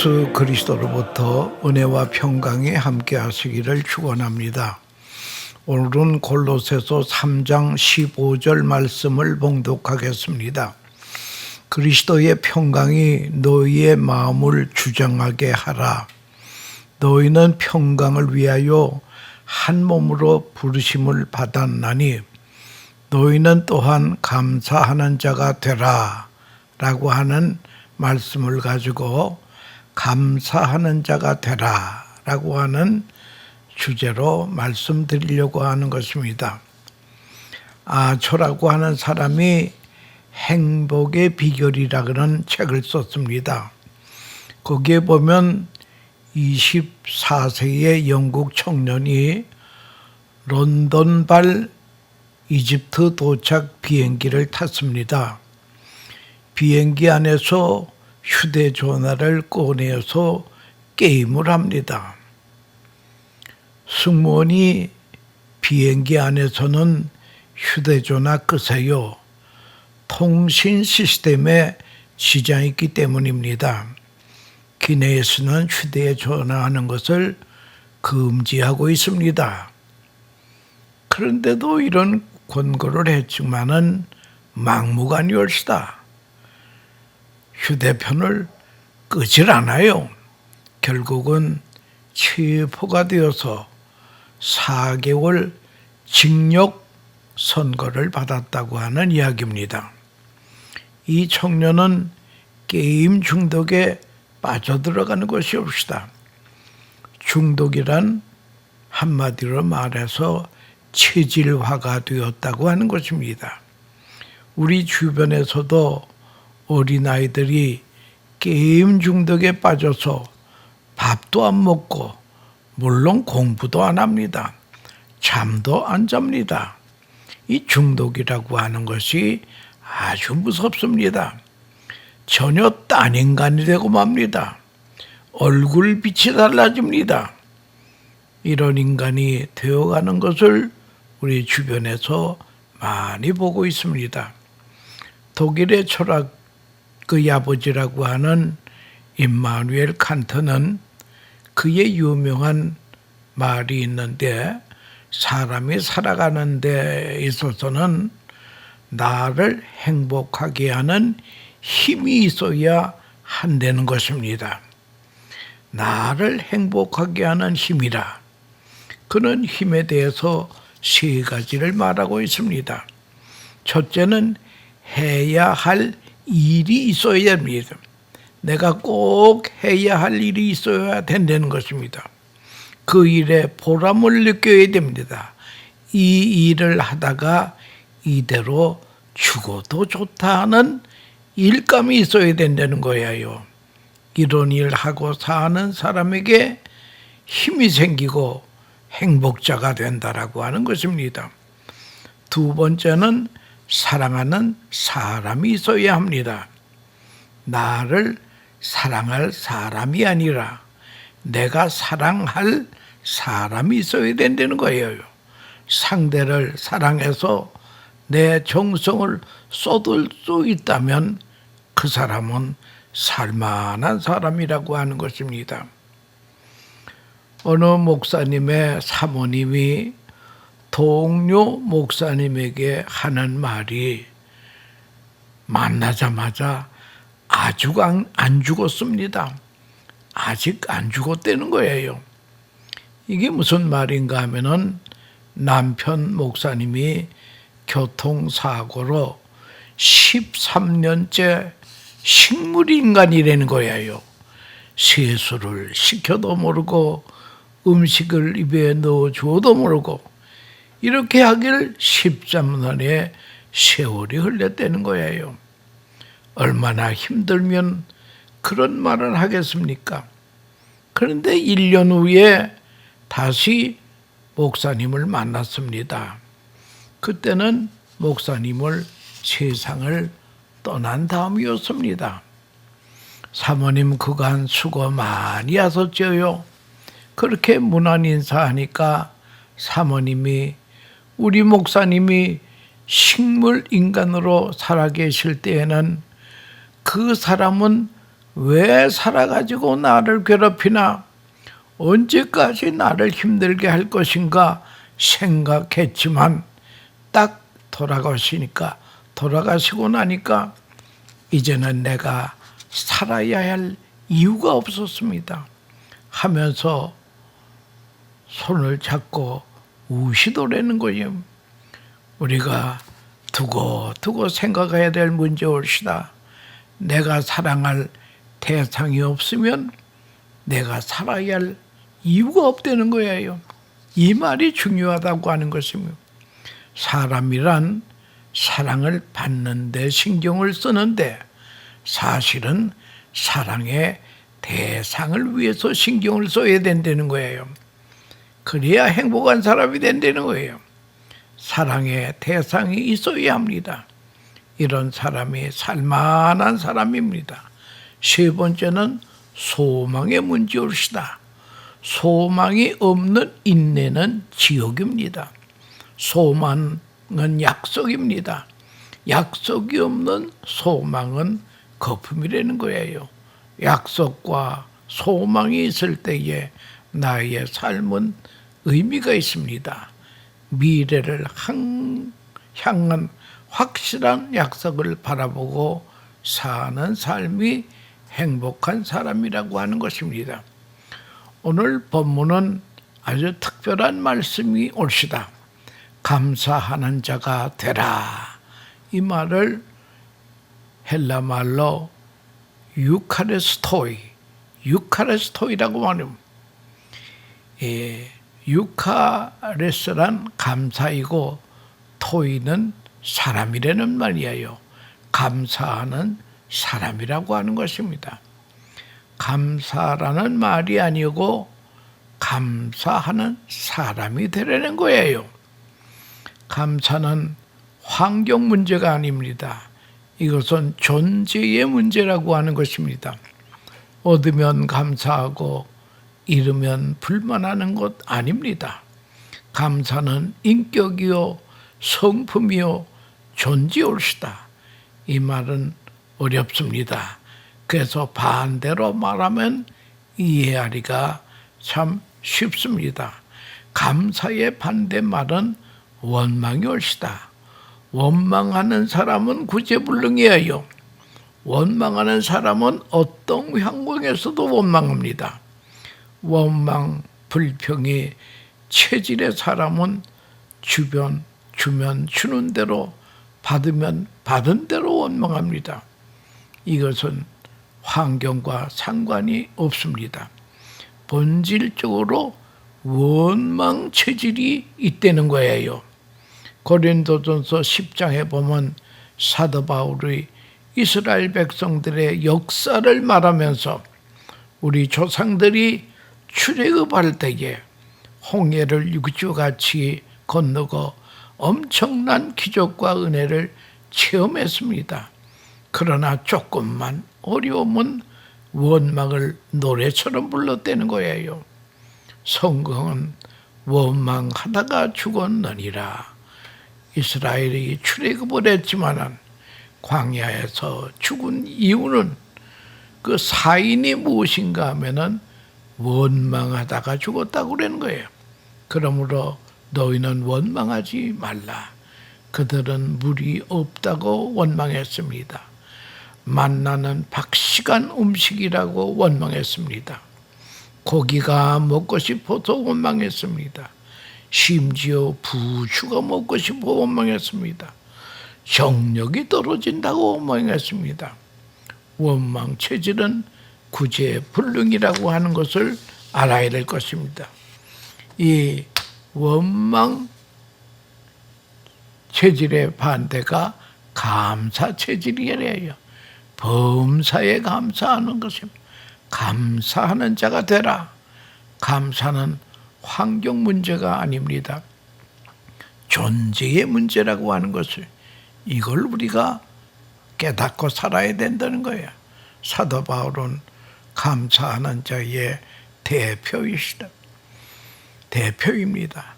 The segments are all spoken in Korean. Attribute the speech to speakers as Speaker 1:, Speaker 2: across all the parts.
Speaker 1: 예수 그리스도로부터 은혜와 평강이 함께 하시기를 축원합니다. 오늘은 골로새서 3장 15절 말씀을 봉독하겠습니다. 그리스도의 평강이 너희의 마음을 주장하게 하라. 너희는 평강을 위하여 한 몸으로 부르심을 받았나니 너희는 또한 감사하는 자가 되라 라고 하는 말씀을 가지고 감사하는 자가 되라 라고 하는 주제로 말씀드리려고 하는 것입니다. 아초라고 하는 사람이 행복의 비결이라 그런 책을 썼습니다. 거기에 보면 24세의 영국 청년이 런던발 이집트 도착 비행기를 탔습니다. 비행기 안에서 휴대전화를 꺼내서 게임을 합니다. 승무원이 비행기 안에서는 휴대전화 끄세요. 통신 시스템에 지장이 있기 때문입니다. 기내에서는 휴대전화하는 것을 금지하고 있습니다. 그런데도 이런 권고를 했지만은 막무가내였다. 휴대폰을 끄질 않아요. 결국은 체포가 되어서 4개월 징역 선고를 받았다고 하는 이야기입니다. 이 청년은 게임 중독에 빠져들어가는 것이 없다. 중독이란 한마디로 말해서 체질화가 되었다고 하는 것입니다. 우리 주변에서도 어린아이들이 게임 중독에 빠져서 밥도 안 먹고 물론 공부도 안 합니다. 잠도 안 잡니다. 이 중독이라고 하는 것이 아주 무섭습니다. 전혀 딴 인간이 되고 맙니다. 얼굴빛이 달라집니다. 이런 인간이 되어가는 것을 우리 주변에서 많이 보고 있습니다. 독일의 철학의 아버지라고 하는 임마누엘 칸트는 그의 유명한 말이 있는데, 사람이 살아가는 데 있어서는 나를 행복하게 하는 힘이 있어야 한다는 것입니다. 나를 행복하게 하는 힘이라. 그는 힘에 대해서 3가지를 말하고 있습니다. 첫째는 해야 할 일이 있어야 합니다. 내가 꼭 해야 할 일이 있어야 된다는 것입니다. 그 일에 보람을 느껴야 됩니다. 이 일을 하다가 이대로 죽어도 좋다 하는 일감이 있어야 된다는 거예요. 이런 일을 하고 사는 사람에게 힘이 생기고 행복자가 된다라고 하는 것입니다. 두 번째는 사랑하는 사람이 있어야 합니다. 나를 사랑할 사람이 아니라 내가 사랑할 사람이 있어야 된다는 거예요. 상대를 사랑해서 내 정성을 쏟을 수 있다면 그 사람은 살만한 사람이라고 하는 것입니다. 어느 목사님의 사모님이 동료 목사님에게 하는 말이 만나자마자 아직 안 죽었습니다. 아직 안 죽었다는 거예요. 이게 무슨 말인가 하면은 남편 목사님이 교통사고로 13년째 식물인간이라는 거예요. 세수를 시켜도 모르고 음식을 입에 넣어줘도 모르고 이렇게 하길 13년의 세월이 흘렸다는 거예요. 얼마나 힘들면 그런 말을 하겠습니까? 그런데 1년 후에 다시 목사님을 만났습니다. 그때는 목사님을 세상을 떠난 다음이었습니다. 사모님 그간 수고 많이 하셨죠요. 그렇게 문안 인사하니까 사모님이 우리 목사님이 식물 인간으로 살아계실 때에는 그 사람은 왜 살아가지고 나를 괴롭히나? 언제까지 나를 힘들게 할 것인가 생각했지만 딱 돌아가시고 나니까 이제는 내가 살아야 할 이유가 없었습니다 하면서 손을 잡고 우시더라는 거예요. 우리가 두고 생각해야 될 문제올시다. 내가 사랑할 대상이 없으면 내가 살아야 할 이유가 없다는 거예요. 이 말이 중요하다고 하는 것입니다. 사람이란 사랑을 받는 데 신경을 쓰는데 사실은 사랑의 대상을 위해서 신경을 써야 된다는 거예요. 그래야 행복한 사람이 된다는 거예요. 사랑의 대상이 있어야 합니다. 이런 사람이 살만한 사람입니다. 세 번째는 소망의 문제올시다. 소망이 없는 인내는 지옥입니다. 소망은 약속입니다. 약속이 없는 소망은 거품이라는 거예요. 약속과 소망이 있을 때에 나의 삶은 의미가 있습니다. 미래를 향한 확실한 약속을 바라보고 사는 삶이 행복한 사람이라고 하는 것입니다. 오늘 본문은 아주 특별한 말씀이 올시다. 감사하는 자가 되라. 이 말을 헬라 말로 유카레스토이라고 말합니다. 유카레스란 감사이고 토이는 사람이라는 말이에요. 감사하는 사람이라고 하는 것입니다. 감사라는 말이 아니고 감사하는 사람이 되려는 거예요. 감사는 환경 문제가 아닙니다. 이것은 존재의 문제라고 하는 것입니다. 얻으면 감사하고 잃으면 불만하는 것 아닙니다. 감사는 인격이요 성품이요 존재올시다. 이 말은 어렵습니다. 그래서 반대로 말하면 이해하기가 참 쉽습니다. 감사의 반대말은 원망이 올시다. 원망하는 사람은 구제불능이에요. 원망하는 사람은 어떤 환경에서도 원망합니다. 원망, 불평이 체질의 사람은 주면 주는 대로 받으면 받은 대로 원망합니다. 이것은 환경과 상관이 없습니다. 본질적으로 원망 체질이 있다는 거예요. 고린도전서 10장에 보면 사도 바울이 이스라엘 백성들의 역사를 말하면서 우리 조상들이 출애굽할 때에 홍해를 육지같이 건너고 엄청난 기적과 은혜를 체험했습니다. 그러나 조금만 어려우면 원망을 노래처럼 불렀다는 거예요. 성경은 원망하다가 죽었느니라. 이스라엘이 출애굽을 했지만 광야에서 죽은 이유는 그 사인이 무엇인가 하면은 원망하다가 죽었다고 그러는 거예요. 그러므로 너희는 원망하지 말라. 그들은 물이 없다고 원망했습니다. 만나는 박식한 음식이라고 원망했습니다. 고기가 먹고 싶어서 원망했습니다. 심지어 부추가 먹고 싶어 원망했습니다. 정력이 떨어진다고 원망했습니다. 원망 체질은 구제불능이라고 하는 것을 알아야 될 것입니다. 이 원망 체질의 반대가 감사 체질이래요. 범사에 감사하는 것입니다. 감사하는 자가 되라. 감사는 환경 문제가 아닙니다. 존재의 문제라고 하는 것을 이걸 우리가 깨닫고 살아야 된다는 거예요. 사도 바울은 감사하는 자의 대표이시다. 대표입니다.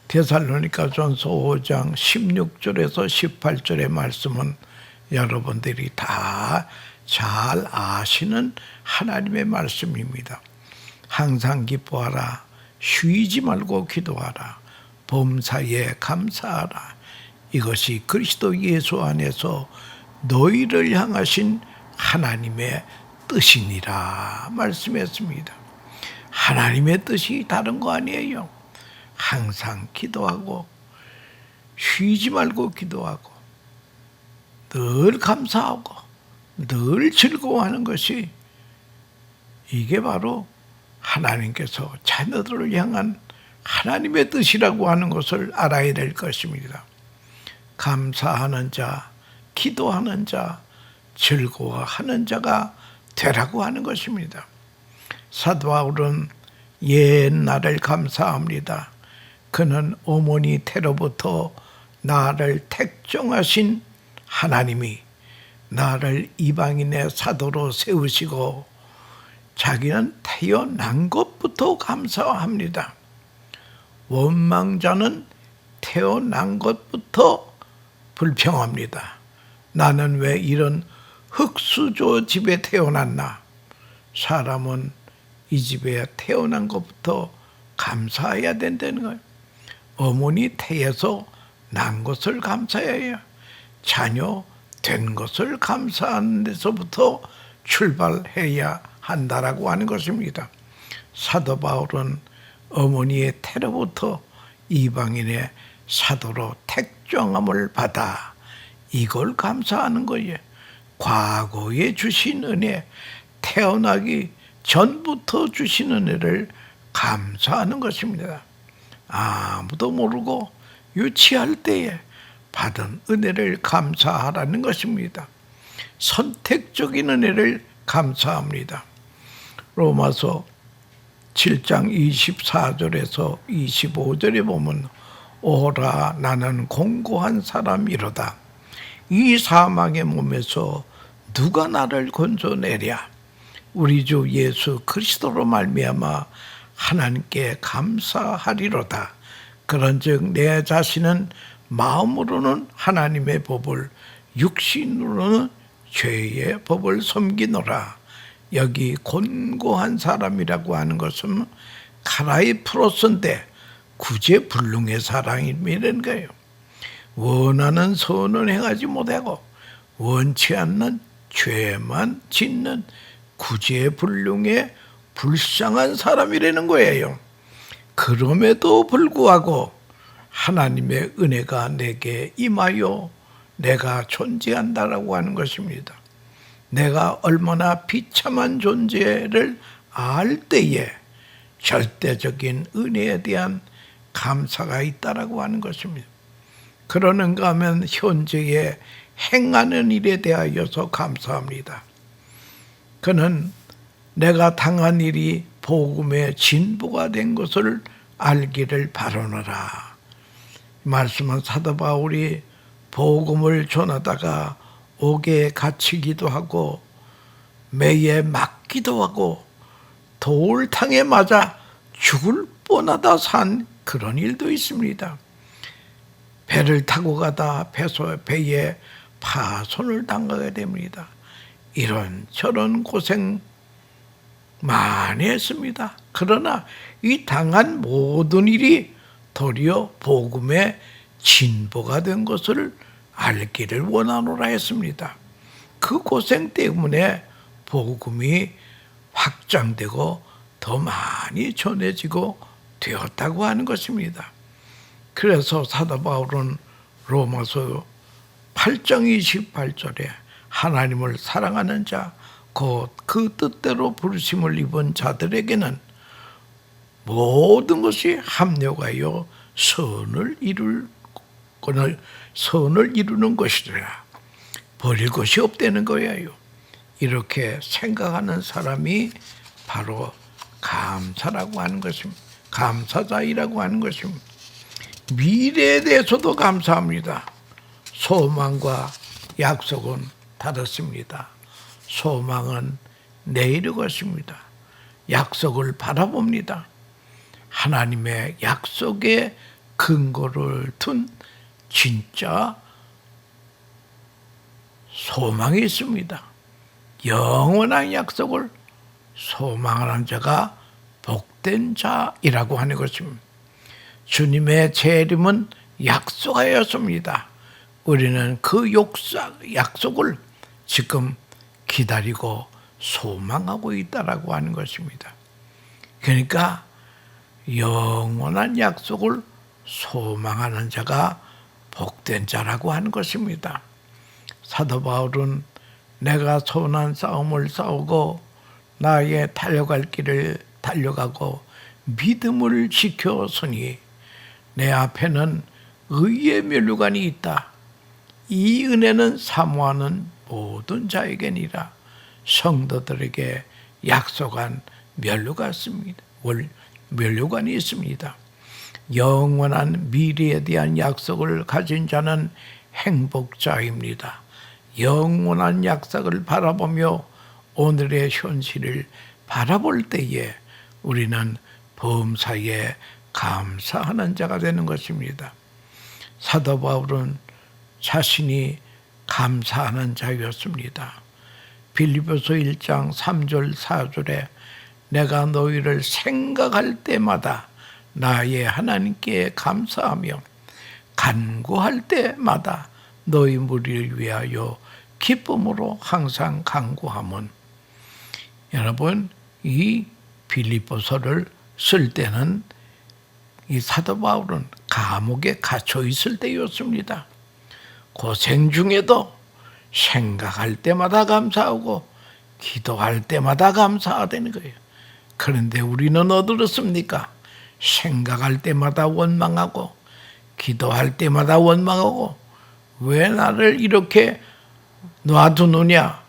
Speaker 1: 데살로니가전서 5장 16절에서 18절의 말씀은 여러분들이 다 잘 아시는 하나님의 말씀입니다. 항상 기뻐하라. 쉬지 말고 기도하라. 범사에 감사하라. 이것이 그리스도 예수 안에서 너희를 향하신 하나님의 뜻이니라 말씀했습니다. 하나님의 뜻이 다른 거 아니에요. 항상 기도하고 쉬지 말고 기도하고 늘 감사하고 늘 즐거워하는 것이, 이게 바로 하나님께서 자녀들을 향한 하나님의 뜻이라고 하는 것을 알아야 될 것입니다. 감사하는 자, 기도하는 자, 즐거워하는 자가 되라고 하는 것입니다. 사도 바울은 옛날을 감사합니다. 그는 어머니 태로부터 나를 택정하신 하나님이 나를 이방인의 사도로 세우시고 자기는 태어난 것부터 감사합니다. 원망자는 태어난 것부터 불평합니다. 나는 왜 이런 흙수저 집에 태어났나? 사람은 이 집에 태어난 것부터 감사해야 된다는 거예요. 어머니 태에서 난 것을 감사해야, 자녀 된 것을 감사하는 데서부터 출발해야 한다라고 하는 것입니다. 사도 바울은 어머니의 태로부터 이방인의 사도로 택정함을 받아 이걸 감사하는 거예요. 과거에 주신 은혜, 태어나기 전부터 주신 은혜를 감사하는 것입니다. 아무도 모르고 유치할 때에 받은 은혜를 감사하라는 것입니다. 선택적인 은혜를 감사합니다. 로마서 7장 24절에서 25절에 보면 오라 나는 공고한 사람이로다. 이 사망의 몸에서 누가 나를 건져내랴. 우리 주 예수 그리스도로 말미암아 하나님께 감사하리로다. 그런즉 내 자신은 마음으로는 하나님의 법을, 육신으로는 죄의 법을 섬기노라. 여기 곤고한 사람이라고 하는 것은 카라이프로스인데 구제불능의 사람이라는 거예요. 원하는 선은 행하지 못하고 원치 않는 죄만 짓는 구제불능의 불쌍한 사람이라는 거예요. 그럼에도 불구하고 하나님의 은혜가 내게 임하여 내가 존재한다라고 하는 것입니다. 내가 얼마나 비참한 존재를 알 때에 절대적인 은혜에 대한 감사가 있다라고 하는 것입니다. 그러는가 하면 현재의 행하는 일에 대하여서 감사합니다. 그는 내가 당한 일이 복음의 진보가 된 것을 알기를 바라노라. 말씀은 사도 바울이 복음을 전하다가 옥에 갇히기도 하고 매에 맞기도 하고 돌탕에 맞아 죽을 뻔하다 산 그런 일도 있습니다. 배를 타고 가다 배에 파손을 당하게 됩니다. 이런저런 고생 많이 했습니다. 그러나 이 당한 모든 일이 도리어 복음의 진보가 된 것을 알기를 원하노라 했습니다. 그 고생 때문에 복음이 확장되고 더 많이 전해지고 되었다고 하는 것입니다. 그래서 사도 바울은 로마서 8장 28절에 하나님을 사랑하는 자, 곧 그 뜻대로 부르심을 입은 자들에게는 모든 것이 합력하여 선을 이루는 것이라. 버릴 것이 없다는 거예요. 이렇게 생각하는 사람이 바로 감사라고 하는 것입니다. 감사자이라고 하는 것입니다. 미래에 대해서도 감사합니다. 소망과 약속은 다르습니다. 소망은 내일의 것입니다. 약속을 바라봅니다. 하나님의 약속에 근거를 둔 진짜 소망이 있습니다. 영원한 약속을 소망하는 자가 복된 자이라고 하는 것입니다. 주님의 재림은 약속하였습니다. 우리는 그 약속을 지금 기다리고 소망하고 있다라고 하는 것입니다. 그러니까 영원한 약속을 소망하는 자가 복된 자라고 하는 것입니다. 사도 바울은 내가 선한 싸움을 싸우고 나의 달려갈 길을 달려가고 믿음을 지켰으니 내 앞에는 의의 면류관이 있다. 이 은혜는 사모하는 모든 자에게니라. 성도들에게 약속한 면류관이 있습니다. 영원한 미래에 대한 약속을 가진 자는 행복자입니다. 영원한 약속을 바라보며 오늘의 현실을 바라볼 때에 우리는 범사에 감사하는 자가 되는 것입니다. 사도 바울은 자신이 감사하는 자였습니다. 빌립보서 1장 3절 4절에 내가 너희를 생각할 때마다 나의 하나님께 감사하며 간구할 때마다 너희 무리를 위하여 기쁨으로 항상 간구함은. 여러분, 이 빌립보서를 쓸 때는 이 사도 바울은 감옥에 갇혀 있을 때였습니다. 고생 중에도 생각할 때마다 감사하고 기도할 때마다 감사하다는 거예요. 그런데 우리는 어떻습니까? 생각할 때마다 원망하고 기도할 때마다 원망하고 왜 나를 이렇게 놔두느냐?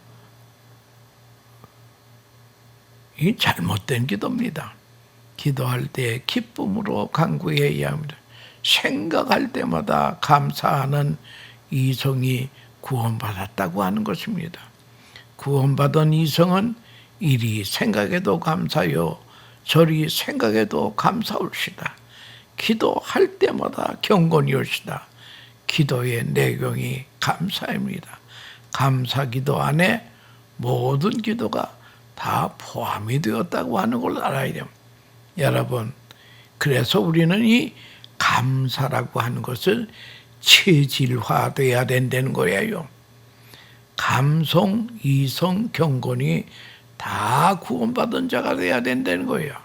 Speaker 1: 이 잘못된 기도입니다. 기도할 때 기쁨으로 간구해야 합니다. 생각할 때마다 감사하는 이성이 구원받았다고 하는 것입니다. 구원받은 이성은 이리 생각해도 감사요 저리 생각해도 감사올시다. 기도할 때마다 경건이 올시다. 기도의 내용이 감사입니다. 감사기도 안에 모든 기도가 다 포함이 되었다고 하는 걸 알아야 됩니다. 여러분, 그래서 우리는 이 감사라고 하는 것을 체질화돼야 된다는 거예요. 감성, 이성, 경건이 다 구원받은 자가 돼야 된다는 거예요.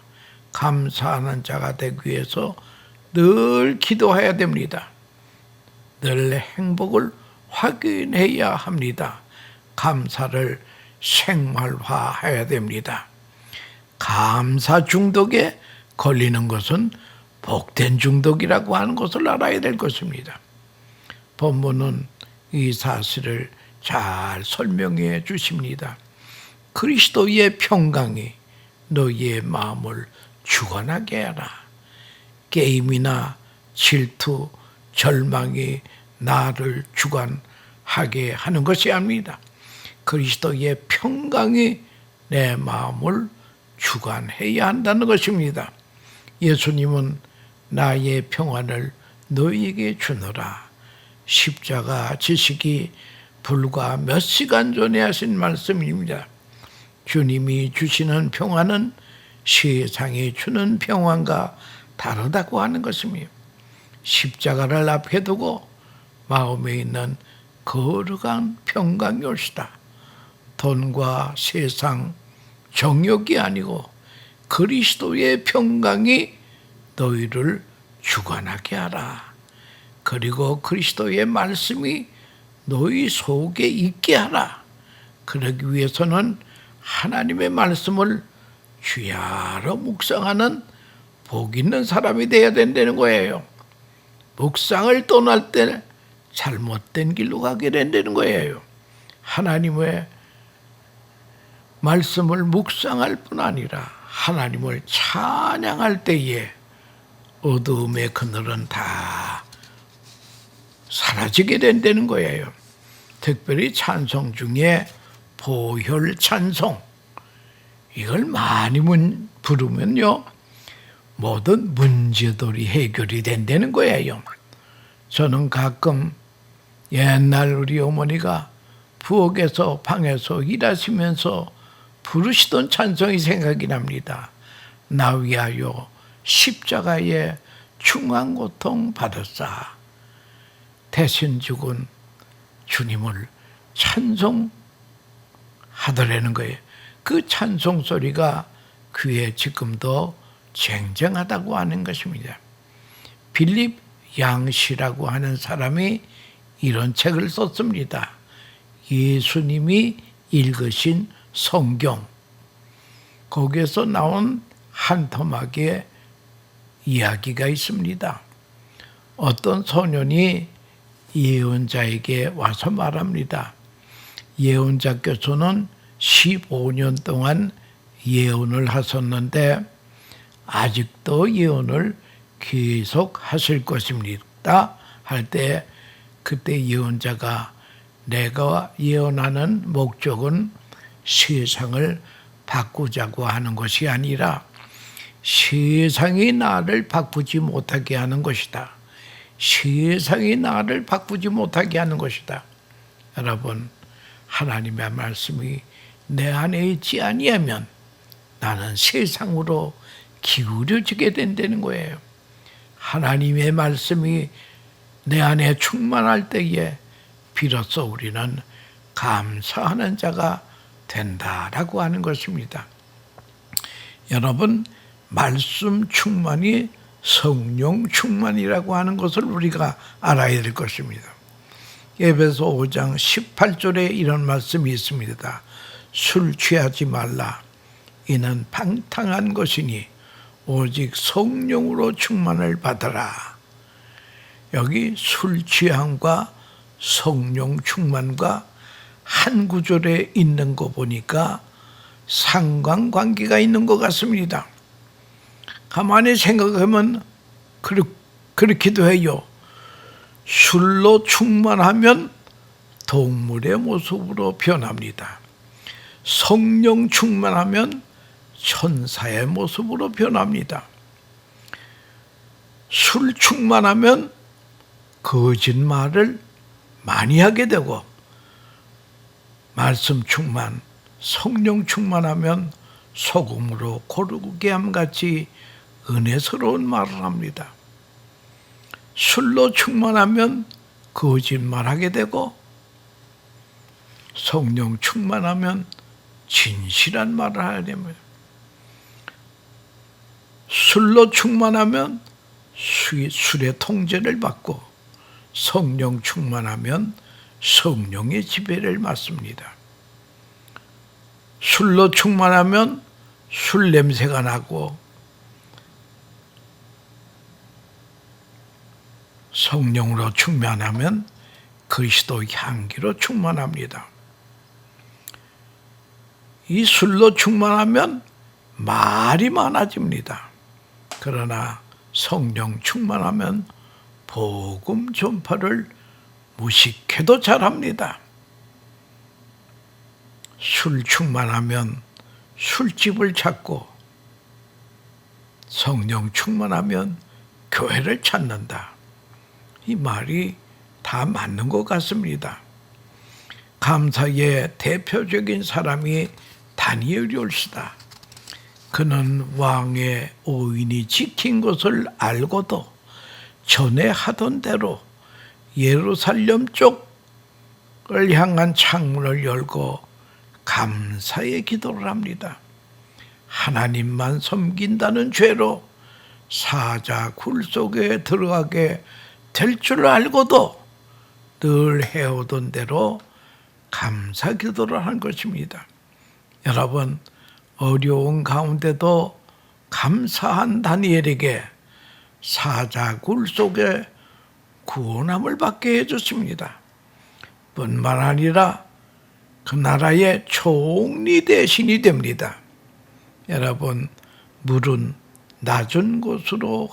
Speaker 1: 감사하는 자가 되기 위해서 늘 기도해야 됩니다. 늘 행복을 확인해야 합니다. 감사를 생활화해야 됩니다. 감사 중독에 걸리는 것은 복된 중독이라고 하는 것을 알아야 될 것입니다. 본문은 이 사실을 잘 설명해 주십니다. 그리스도의 평강이 너희의 마음을 주관하게 하라. 게임이나 질투, 절망이 나를 주관하게 하는 것이 아닙니다. 그리스도의 평강이 내 마음을 주관해야 한다는 것입니다. 예수님은 나의 평안을 너희에게 주노라. 십자가 지식이 불과 몇 시간 전에 하신 말씀입니다. 주님이 주시는 평안은 세상이 주는 평안과 다르다고 하는 것입니다. 십자가를 앞에 두고 마음에 있는 거룩한 평강이 올시다. 돈과 세상, 정욕이 아니고 그리스도의 평강이 너희를 주관하게 하라. 그리고 그리스도의 말씀이 너희 속에 있게 하라. 그러기 위해서는 하나님의 말씀을 주야로 묵상하는 복 있는 사람이 되어야 된다는 거예요. 묵상을 떠날 때 잘못된 길로 가게 된다는 거예요. 하나님의 말씀을 묵상할 뿐 아니라 하나님을 찬양할 때에 어두움의 그늘은 다 사라지게 된다는 거예요. 특별히 찬송 중에 보혈 찬송, 이걸 많이 부르면요 모든 문제들이 해결이 된다는 거예요. 저는 가끔 옛날 우리 어머니가 부엌에서 방에서 일하시면서 부르시던 찬송이 생각이 납니다. 나 위하여 십자가에 중한 고통 받았사. 대신 죽은 주님을 찬송하더라는 거예요. 그 찬송 소리가 귀에 지금도 쟁쟁하다고 하는 것입니다. 빌립 양시라고 하는 사람이 이런 책을 썼습니다. 예수님이 읽으신 성경. 거기에서 나온 한 토막의 이야기가 있습니다. 어떤 소년이 예언자에게 와서 말합니다. 예언자께서는 15년 동안 예언을 하셨는데 아직도 예언을 계속 하실 것입니다. 할 때 그때 예언자가 내가 예언하는 목적은 세상을 바꾸자고 하는 것이 아니라 세상이 나를 바꾸지 못하게 하는 것이다. 세상이 나를 바꾸지 못하게 하는 것이다. 여러분, 하나님의 말씀이 내 안에 있지 아니하면 나는 세상으로 기울여지게 된다는 거예요. 하나님의 말씀이 내 안에 충만할 때에 비로소 우리는 감사하는 자가 된다라고 하는 것입니다. 여러분, 말씀 충만이 성령 충만이라고 하는 것을 우리가 알아야 될 것입니다. 에베소 5장 18절에 이런 말씀이 있습니다. 술 취하지 말라. 이는 방탕한 것이니 오직 성령으로 충만을 받아라. 여기 술 취함과 성령 충만과 한 구절에 있는 거 보니까 상관관계가 있는 것 같습니다. 가만히 생각하면 그렇기도 해요. 술로 충만하면 동물의 모습으로 변합니다. 성령 충만하면 천사의 모습으로 변합니다. 술 충만하면 거짓말을 많이 하게 되고, 말씀 충만, 성령 충만하면 소금으로 고르게 함같이 은혜스러운 말을 합니다. 술로 충만하면 거짓말하게 되고, 성령 충만하면 진실한 말을 하게 됩니다. 술로 충만하면 술의 통제를 받고, 성령 충만하면 성령의 지배를 받습니다. 술로 충만하면 술 냄새가 나고, 성령으로 충만하면 그리스도 향기로 충만합니다. 이 술로 충만하면 말이 많아집니다. 그러나 성령 충만하면 복음 전파를 무식해도 잘합니다. 술 충만하면 술집을 찾고, 성령 충만하면 교회를 찾는다. 이 말이 다 맞는 것 같습니다. 감사의 대표적인 사람이 다니엘이 올시다. 그는 왕의 오인이 지킨 것을 알고도 전에 하던 대로 예루살렘 쪽을 향한 창문을 열고 감사의 기도를 합니다. 하나님만 섬긴다는 죄로 사자 굴 속에 들어가게 될 줄 알고도 늘 해오던 대로 감사 기도를 한 것입니다. 여러분, 어려운 가운데도 감사한 다니엘에게 사자 굴 속에 구원함을 받게 해줬습니다. 뿐만 아니라 그 나라의 총리 대신이 됩니다. 여러분, 물은 낮은 곳으로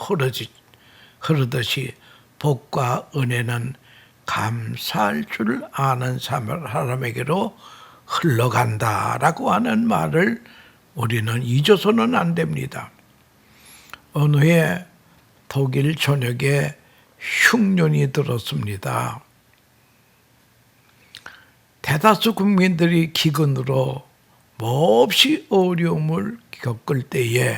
Speaker 1: 흐르듯이 복과 은혜는 감사할 줄 아는 사람에게로 흘러간다라고 하는 말을 우리는 잊어서는 안 됩니다. 어느 해 독일 전역에 흉년이 들었습니다. 대다수 국민들이 기근으로 몹시 어려움을 겪을 때에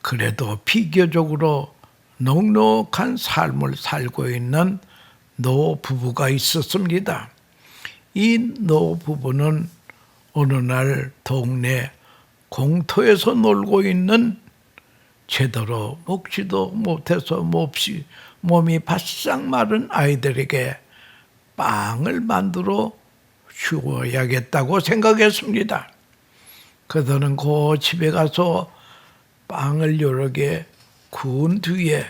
Speaker 1: 그래도 비교적으로 넉넉한 삶을 살고 있는 노부부가 있었습니다. 이 노부부는 어느 날 동네 공터에서 놀고 있는 제대로 먹지도 못해서 몹시 몸이 바싹 마른 아이들에게 빵을 만들어 주어야겠다고 생각했습니다. 그들은 그 집에 가서 빵을 여러 개 구운 뒤에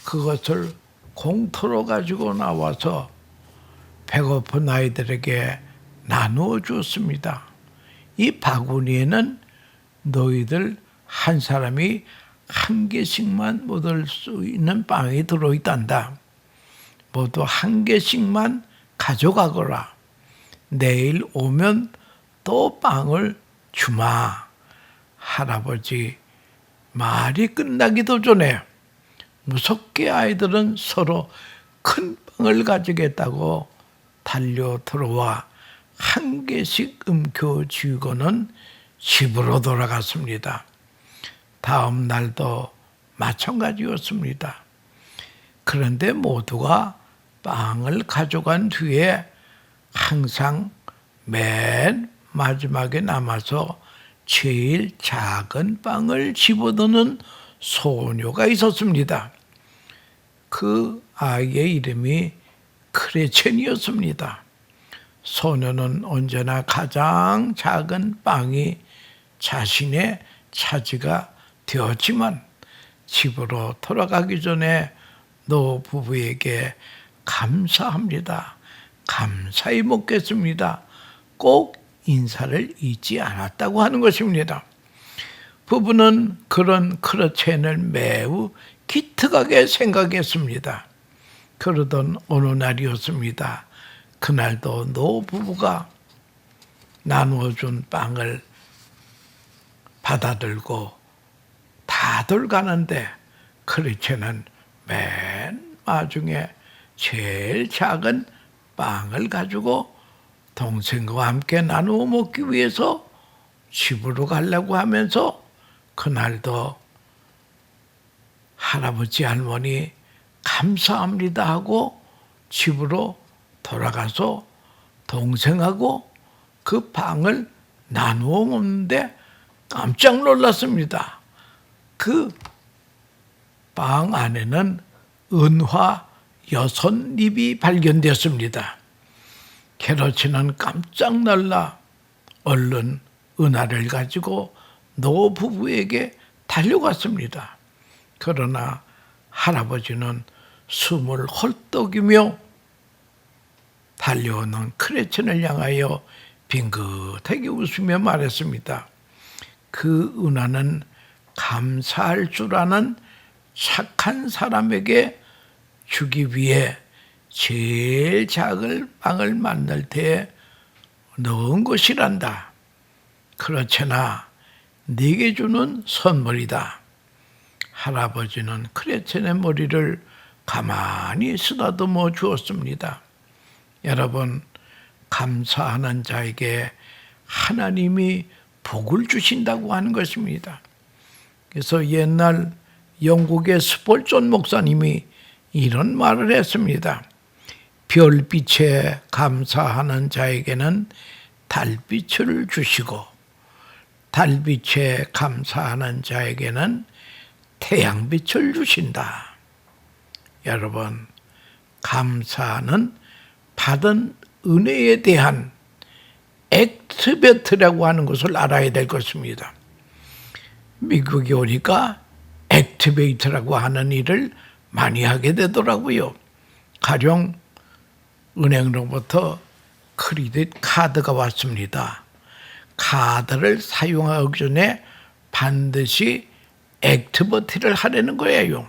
Speaker 1: 그것을 공터로 가지고 나와서 배고픈 아이들에게 나누어 줬습니다. 이 바구니에는 너희들 한 사람이 한 개씩만 얻을 수 있는 빵이 들어있단다. 모두 한 개씩만 가져가거라. 내일 오면 또 빵을 주마. 할아버지 말이 끝나기도 전에 무섭게 아이들은 서로 큰 빵을 가지겠다고 달려 들어와 한 개씩 움켜쥐고는 집으로 돌아갔습니다. 다음 날도 마찬가지였습니다. 그런데 모두가 빵을 가져간 뒤에 항상 맨 마지막에 남아서 제일 작은 빵을 집어드는 소녀가 있었습니다. 그 아이의 이름이 크레첸이었습니다. 소녀는 언제나 가장 작은 빵이 자신의 차지가 되었지만 집으로 돌아가기 전에 노부부에게 감사합니다. 감사히 먹겠습니다. 꼭 인사를 잊지 않았다고 하는 것입니다. 부부는 그런 크레첸을 매우 기특하게 생각했습니다. 그러던 어느 날이었습니다. 그날도 노부부가 나누어준 빵을 받아들고 다들 가는데 크레첸은 맨 마중에 제일 작은 빵을 가지고 동생과 함께 나누어 먹기 위해서 집으로 가려고 하면서 그날도 할아버지 할머니 감사합니다 하고 집으로 돌아가서 동생하고 그 빵을 나누어 먹는데 깜짝 놀랐습니다. 그 빵 안에는 은화 6잎이 발견되었습니다. 크레첸은 깜짝 놀라 얼른 은화를 가지고 노부부에게 달려갔습니다. 그러나 할아버지는 숨을 헐떡이며 달려오는 크레첸을 향하여 빙긋하게 웃으며 말했습니다. 그 은화는 감사할 줄 아는 착한 사람에게 주기 위해 제일 작은 빵을 만들 때에 넣은 것이란다. 크레첸아, 네게 주는 선물이다. 할아버지는 크레첸의 머리를 가만히 쓰다듬어 주었습니다. 여러분, 감사하는 자에게 하나님이 복을 주신다고 하는 것입니다. 그래서 옛날 영국의 스폴존 목사님이 이런 말을 했습니다. 별빛에 감사하는 자에게는 달빛을 주시고 달빛에 감사하는 자에게는 태양빛을 주신다. 여러분, 감사는 받은 은혜에 대한 액티베이트라고 하는 것을 알아야 될 것입니다. 미국에 오니까 액티베이트라고 하는 일을 많이 하게 되더라고요. 가령 은행으로부터 크레딧 카드가 왔습니다. 카드를 사용하기 전에 반드시 액티베이트를 하려는 거예요.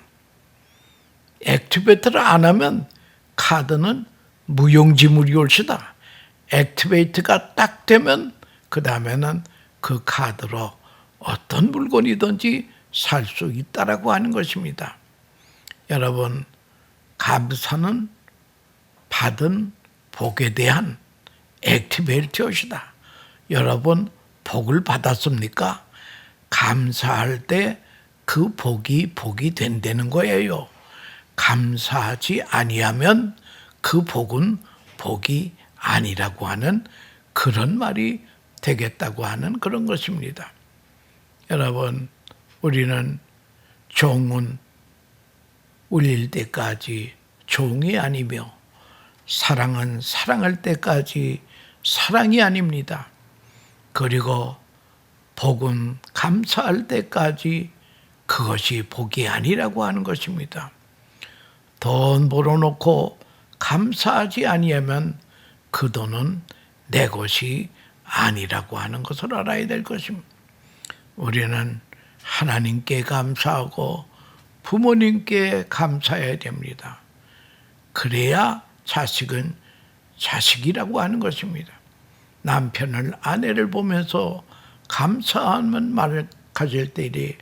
Speaker 1: 액티베이트를 안 하면 카드는 무용지물이 올시다. 액티베이트가 딱 되면 그 다음에는 그 카드로 어떤 물건이든지 살 수 있다라고 하는 것입니다. 여러분, 감사는 받은 복에 대한 액티베이터시다. 여러분 복을 받았습니까? 감사할 때 그 복이 된다는 거예요. 감사하지 아니하면 그 복은 복이 아니라고 하는 그런 말이 되겠다고 하는 그런 것입니다. 여러분, 우리는 종은 울릴 때까지 종이 아니며 사랑은 사랑할 때까지 사랑이 아닙니다. 그리고 복은 감사할 때까지 그것이 복이 아니라고 하는 것입니다. 돈 벌어놓고 감사하지 아니하면 그 돈은 내 것이 아니라고 하는 것을 알아야 될 것입니다. 우리는 하나님께 감사하고 부모님께 감사해야 됩니다. 그래야 자식은 자식이라고 하는 것입니다. 남편을 아내를 보면서 감사하는 말을 가질 때에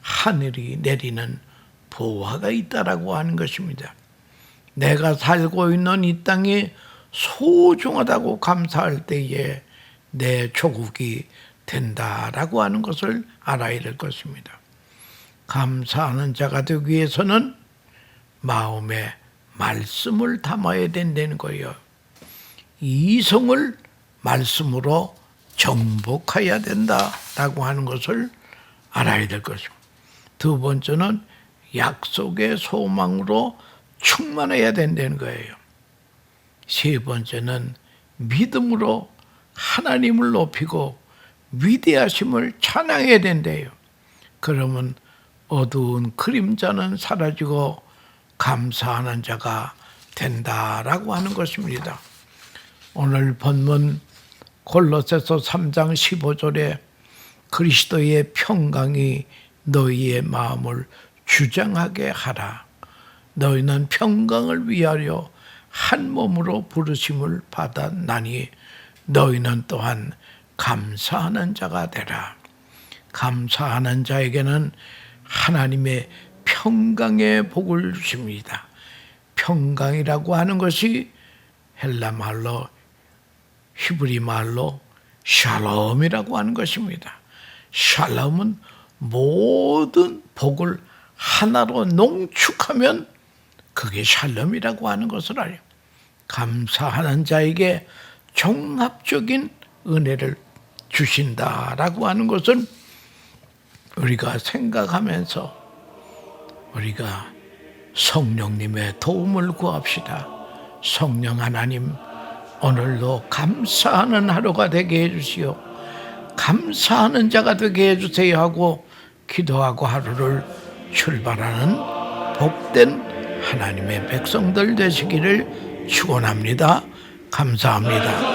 Speaker 1: 하늘이 내리는 보화가 있다라고 하는 것입니다. 내가 살고 있는 이 땅이 소중하다고 감사할 때에 내 조국이 된다라고 하는 것을 알아야 될 것입니다. 감사하는 자가 되기 위해서는 마음에 말씀을 담아야 된다는 거예요. 이성을 말씀으로 정복해야 된다라고 하는 것을 알아야 될 것입니다. 두 번째는 약속의 소망으로 충만해야 된다는 거예요. 세 번째는 믿음으로 하나님을 높이고 위대하심을 찬양해야 된대요. 그러면 어두운 그림자는 사라지고 감사하는 자가 된다라고 하는 것입니다. 오늘 본문 골로새서 3장 15절에 그리스도의 평강이 너희의 마음을 주장하게 하라. 너희는 평강을 위하여 한 몸으로 부르심을 받았나니 너희는 또한 감사하는 자가 되라. 감사하는 자에게는 하나님의 평강의 복을 주십니다. 평강이라고 하는 것이 헬라 말로 히브리 말로 샬롬이라고 하는 것입니다. 샬롬은 모든 복을 하나로 농축하면 그게 샬롬이라고 하는 것을 알아요. 감사하는 자에게 종합적인 은혜를 주신다라고 하는 것은 우리가 생각하면서 우리가 성령님의 도움을 구합시다. 성령 하나님, 오늘도 감사하는 하루가 되게 해주시오. 감사하는 자가 되게 해주세요 하고 기도하고 하루를 출발하는 복된 하나님의 백성들 되시기를 축원합니다. 감사합니다.